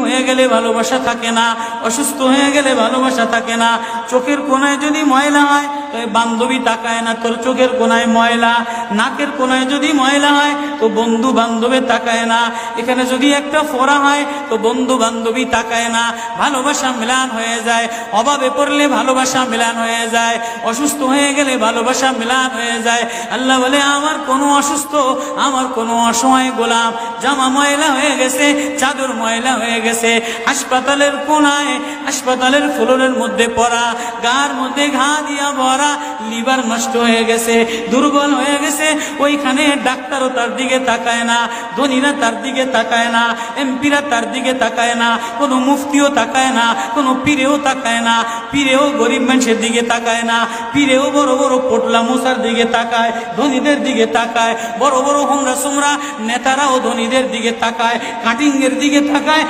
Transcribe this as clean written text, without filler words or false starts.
হয়ে গেলে ভালোবাসা থাকে না, অসুস্থ হয়ে গেলে ভালোবাসা থাকে না। চোখের কোণায় যদি ময়লা হয় তো বান্ধবী তাকায় না, তোর চোখের কোণায় ময়লা। নাকের কোণায় যদি ময়লা হয় তো বন্ধু বান্ধবে তাকায় না। এখানে যদি একটা ফোড়া হয় তো বন্ধু বান্ধবী তাকায় না। ভালোবাসা মিলান হয়ে যায়, অভাবে পড়লে ভালোবাসা মিলান হয়ে যায়, অসুস্থ হয়ে গেলে ভালোবাসা মিলান হয়ে যায়। আল্লাহ বলে আমার কোনো অসুস্থ, আমার কোনো অসহায় গোলাম জামা ময়লা হয়ে গেছে, চাদর ময়লা হয়ে গেছে, হাসপাতালের কোণায় হাসপাতালের ফ্লোরের মধ্যে পড়া, গার মধ্যে ঘা দিয়া ভরা, লিভার নষ্ট হয়ে গেছে, দুর্বল হয়ে গেছে, ওইখানে ডাক্তারও তার দিকে তাকায় না, ধনীরা তার দিকে তাকায় না, এমপিরা তার দিকে তাকায় না, কোনো মুফতিও তাকায় না, কোনো পীরেও তাকায় না। পীরেও গরিব মানুষের দিকে তাকায় না, পীরেও বড় বড় পোটলা মশার দিকে তাকায়, ধনীদের দিকে তাকায়। বড় বড় হোমরা সোমরা নেতারাও ধনীদের দিকে তাকায়, কাটিংয়ের দিকে তাকায়।